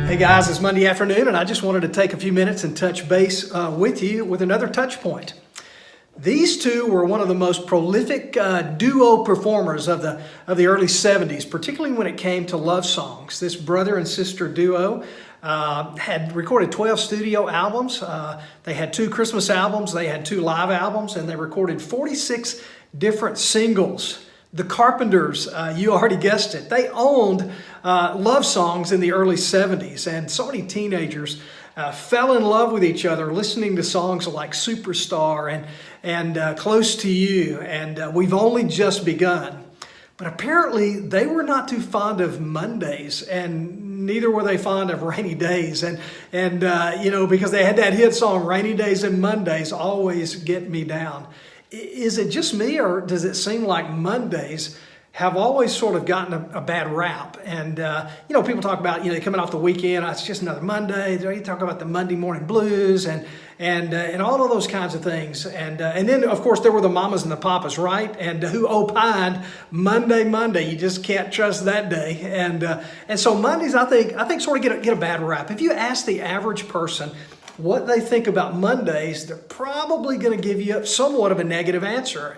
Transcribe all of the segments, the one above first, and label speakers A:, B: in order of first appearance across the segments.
A: Hey guys, it's Monday afternoon and I just wanted to take a few minutes and touch base with you with another touch point. These two were one of the most prolific duo performers of the early 70s, particularly when it came to love songs. This brother and sister duo had recorded 12 studio albums. They had 2 Christmas albums, they had 2 live albums, and they recorded 46 different singles. The Carpenters, you already guessed it, they owned love songs in the early 70s, and so many teenagers fell in love with each other listening to songs like Superstar and Close to You and We've Only Just Begun. But apparently they were not too fond of Mondays, and neither were they fond of rainy days. And because they had that hit song, Rainy Days and Mondays Always Get Me Down. Is it just me, or does it seem like Mondays have always sort of gotten a bad rap? And, people talk about, coming off the weekend, it's just another Monday. They talk about the Monday morning blues and all of those kinds of things. And then, of course, there were the mamas and the papas, right? And who opined Monday, you just can't trust that day. And so Mondays, I think sort of get a bad rap. If you ask the average person what they think about Mondays, they're probably going to give you somewhat of a negative answer.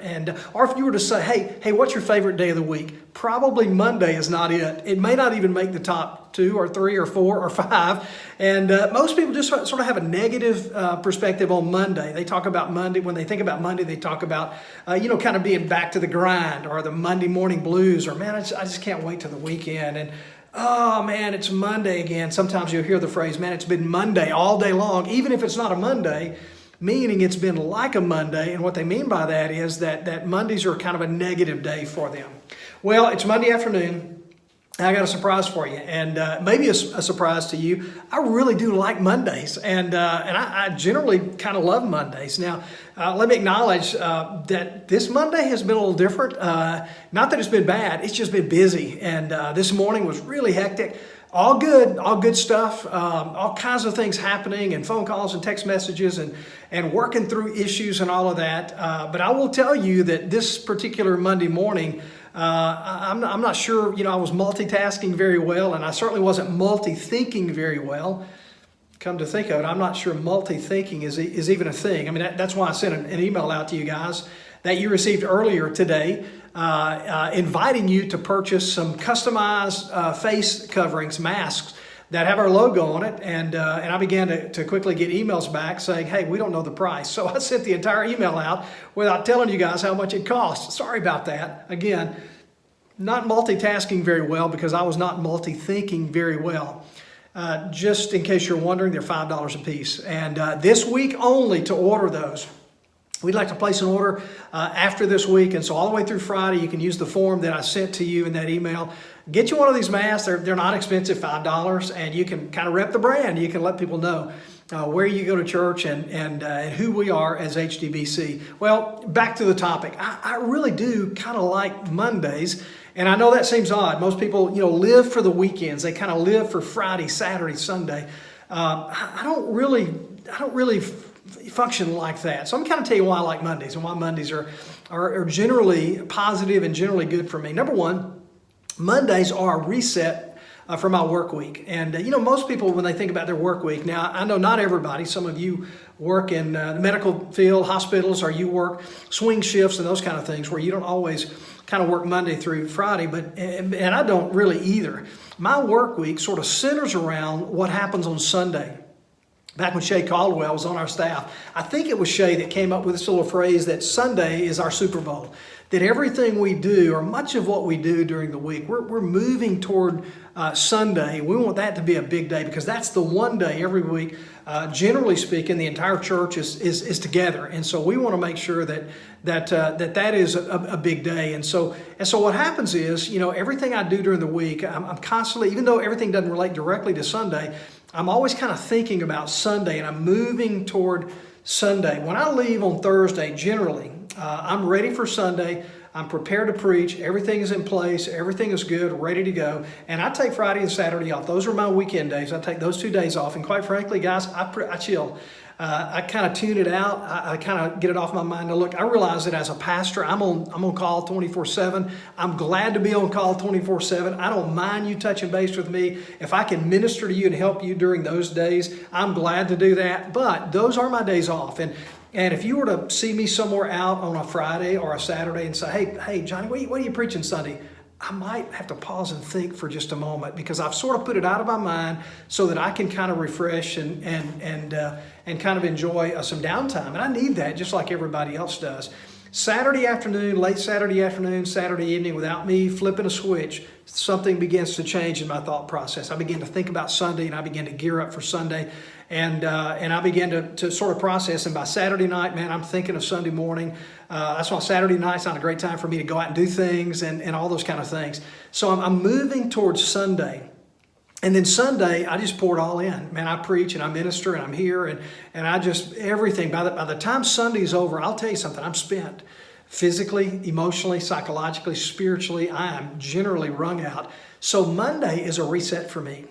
A: Or if you were to say, hey, what's your favorite day of the week? Probably Monday is not it. It may not even make the top 2 or 3 or 4 or 5. And most people just sort of have a negative perspective on Monday. They talk about Monday, when they think about Monday, they talk about, kind of being back to the grind, or the Monday morning blues, or man, I just can't wait till the weekend. And oh man, it's Monday again. Sometimes you'll hear the phrase, man, it's been Monday all day long, even if it's not a Monday, meaning it's been like a Monday. And what they mean by that is that Mondays are kind of a negative day for them. Well, it's Monday afternoon. I got a surprise for you, and maybe a surprise to you. I really do like Mondays, and I generally kind of love Mondays. Now, let me acknowledge that this Monday has been a little different. Not that it's been bad, it's just been busy, and this morning was really hectic. All good stuff, all kinds of things happening, and phone calls and text messages and working through issues and all of that. But I will tell you that this particular Monday morning, I'm not sure, I was multitasking very well, and I certainly wasn't multi-thinking very well. Come to think of it, I'm not sure multi-thinking is even a thing. I mean, that's why I sent an email out to you guys that you received earlier today, inviting you to purchase some customized face coverings, masks, that have our logo on it, and I began to quickly get emails back saying, hey, we don't know the price. So I sent the entire email out without telling you guys how much it cost. Sorry about that. Again, not multitasking very well because I was not multi-thinking very well. Just in case you're wondering, they're $5 a piece. And this week only to order those. We'd like to place an order after this week, and so all the way through Friday, you can use the form that I sent to you in that email. Get you one of these masks. They're not expensive, $5, and you can kind of rep the brand. You can let people know where you go to church and who we are as HDBC. Well, back to the topic. I really do kind of like Mondays, and I know that seems odd. Most people, live for the weekends. They kind of live for Friday, Saturday, Sunday. I don't really function like that. So I'm going to tell you why I like Mondays and why Mondays are generally positive and generally good for me. Number one, Mondays are a reset for my work week. And, most people, when they think about their work week, now I know not everybody, some of you work in the medical field, hospitals, or you work swing shifts and those kind of things where you don't always kind of work Monday through Friday, and I don't really either. My work week sort of centers around what happens on Sunday. Back when Shay Caldwell was on our staff, I think it was Shay that came up with this little phrase that Sunday is our Super Bowl. That everything we do, or much of what we do during the week, we're moving toward Sunday. We want that to be a big day because that's the one day every week, generally speaking, the entire church is together. And so we want to make sure that is a big day. And so what happens is, everything I do during the week, I'm constantly, even though everything doesn't relate directly to Sunday, I'm always kind of thinking about Sunday, and I'm moving toward Sunday. When I leave on Thursday, generally, I'm ready for Sunday. I'm prepared to preach. Everything is in place. Everything is good, ready to go. And I take Friday and Saturday off. Those are my weekend days. I take those 2 days off. And quite frankly, guys, I chill. I kind of tune it out. I kind of get it off my mind. Now, look, I realize that as a pastor, I'm on call 24/7. I'm glad to be on call 24/7. I don't mind you touching base with me. If I can minister to you and help you during those days, I'm glad to do that. But those are my days off. And if you were to see me somewhere out on a Friday or a Saturday and say, hey, Johnny, what are you preaching Sunday? I might have to pause and think for just a moment, because I've sort of put it out of my mind so that I can kind of refresh and kind of enjoy some downtime. And I need that just like everybody else does. Saturday afternoon, late Saturday afternoon, Saturday evening, without me flipping a switch, something begins to change in my thought process. I begin to think about Sunday, and I begin to gear up for Sunday. And I began to sort of process. And by Saturday night, man, I'm thinking of Sunday morning. That's why Saturday night's not a great time for me to go out and do things and all those kind of things. So I'm moving towards Sunday. And then Sunday, I just pour it all in. Man, I preach and I minister and I'm here and I just, everything. By the time Sunday's over, I'll tell you something, I'm spent. Physically, emotionally, psychologically, spiritually, I am generally wrung out. So Monday is a reset for me.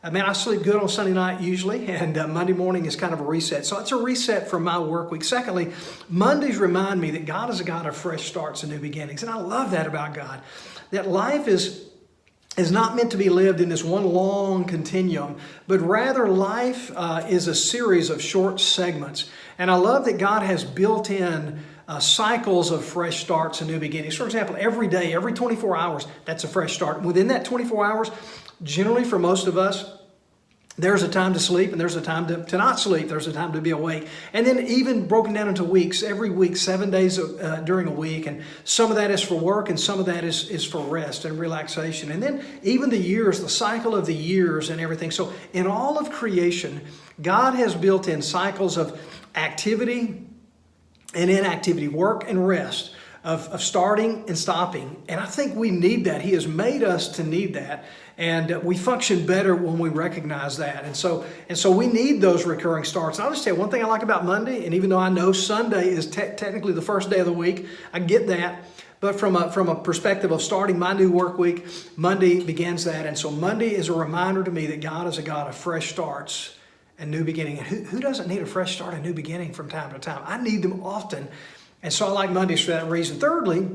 A: Man, I sleep good on Sunday night usually, and Monday morning is kind of a reset. So it's a reset for my work week. Secondly, Mondays remind me that God is a God of fresh starts and new beginnings. And I love that about God, that life is not meant to be lived in this one long continuum, but rather life is a series of short segments. And I love that God has built in cycles of fresh starts and new beginnings. For example, every day, every 24 hours, that's a fresh start. Within that 24 hours, generally for most of us, there's a time to sleep and there's a time to not sleep. There's a time to be awake. And then even broken down into weeks, every week, 7 days during a week. And some of that is for work and some of that is for rest and relaxation. And then even the years, the cycle of the years and everything. So in all of creation, God has built in cycles of activity and inactivity, work and rest, of starting and stopping. And I think we need that. He has made us to need that. And we function better when we recognize that. And so we need those recurring starts. And I'll just tell you one thing I like about Monday, and even though I know Sunday is technically the first day of the week, I get that. But from a perspective of starting my new work week, Monday begins that. And so Monday is a reminder to me that God is a God of fresh starts and new beginning. And who doesn't need a fresh start and new beginning from time to time? I need them often. And so I like Mondays for that reason. Thirdly,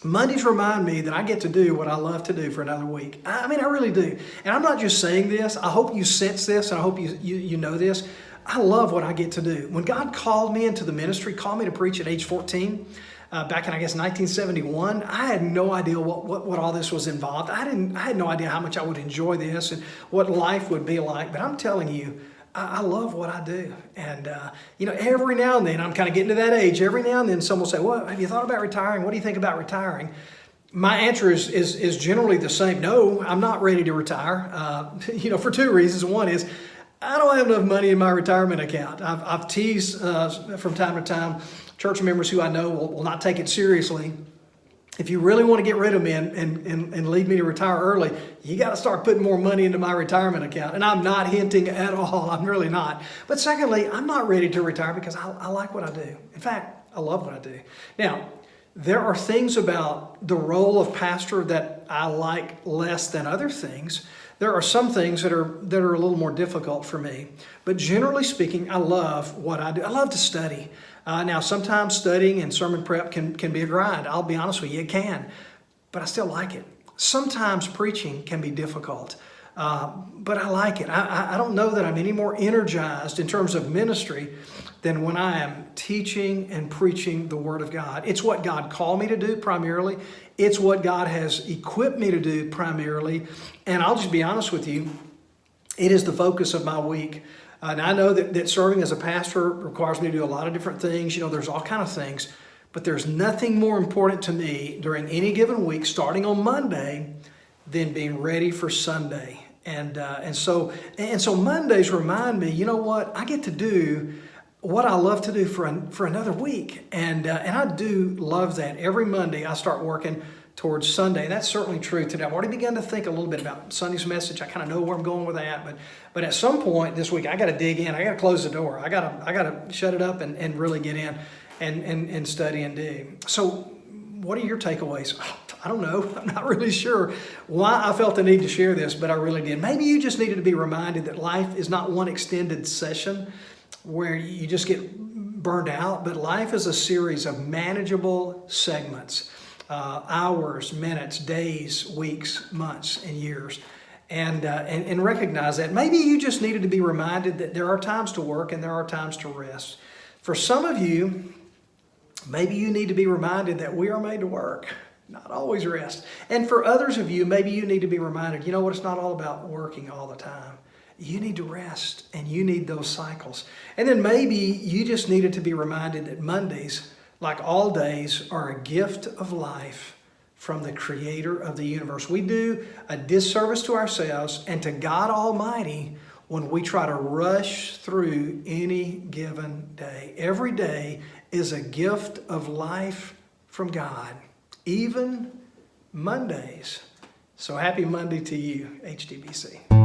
A: Mondays remind me that I get to do what I love to do for another week. I mean, I really do. And I'm not just saying this. I hope you sense this, and I hope you know this. I love what I get to do. When God called me into the ministry, called me to preach at age 14, back in, I guess, 1971, I had no idea what all this was involved. I had no idea how much I would enjoy this and what life would be like. But I'm telling you, I love what I do. And, every now and then, I'm kind of getting to that age. Every now and then someone will say, well, have you thought about retiring? What do you think about retiring? My answer is generally the same. No, I'm not ready to retire, for two reasons. One is I don't have enough money in my retirement account. I've teased from time to time church members who I know will not take it seriously. If you really want to get rid of me and lead me to retire early, you got to start putting more money into my retirement account. And I'm not hinting at all. I'm really not. But secondly, I'm not ready to retire because I like what I do. In fact, I love what I do. Now, there are things about the role of pastor that I like less than other things. There are some things that are a little more difficult for me. But generally speaking, I love what I do. I love to study. Now, sometimes studying and sermon prep can be a grind. I'll be honest with you, it can. But I still like it. Sometimes preaching can be difficult. But I like it. I don't know that I'm any more energized in terms of ministry than when I am teaching and preaching the Word of God. It's what God called me to do primarily. It's what God has equipped me to do primarily. And I'll just be honest with you, it is the focus of my week. And I know that serving as a pastor requires me to do a lot of different things. There's all kind of things. But there's nothing more important to me during any given week, starting on Monday, than being ready for Sunday. And so Mondays remind me, you know what? I get to do what I love to do for another week. And I do love that. Every Monday I start working towards Sunday. And that's certainly true today. I've already begun to think a little bit about Sunday's message. I kind of know where I'm going with that. But at some point this week, I got to dig in. I got to close the door. I got to shut it up and really get in and study and dig. So what are your takeaways? I don't know. I'm not really sure why I felt the need to share this, but I really did. Maybe you just needed to be reminded that life is not one extended session. where you just get burned out, but life is a series of manageable segments, hours, minutes, days, weeks, months, and years. And recognize that. Maybe you just needed to be reminded that there are times to work and there are times to rest. For some of you, maybe you need to be reminded that we are made to work, not always rest. And for others of you, maybe you need to be reminded, you know what, it's not all about working all the time. You need to rest, and you need those cycles. And then maybe you just needed to be reminded that Mondays, like all days, are a gift of life from the Creator of the universe. We do a disservice to ourselves and to God Almighty when we try to rush through any given day. Every day is a gift of life from God, even Mondays. So happy Monday to you, HTBC.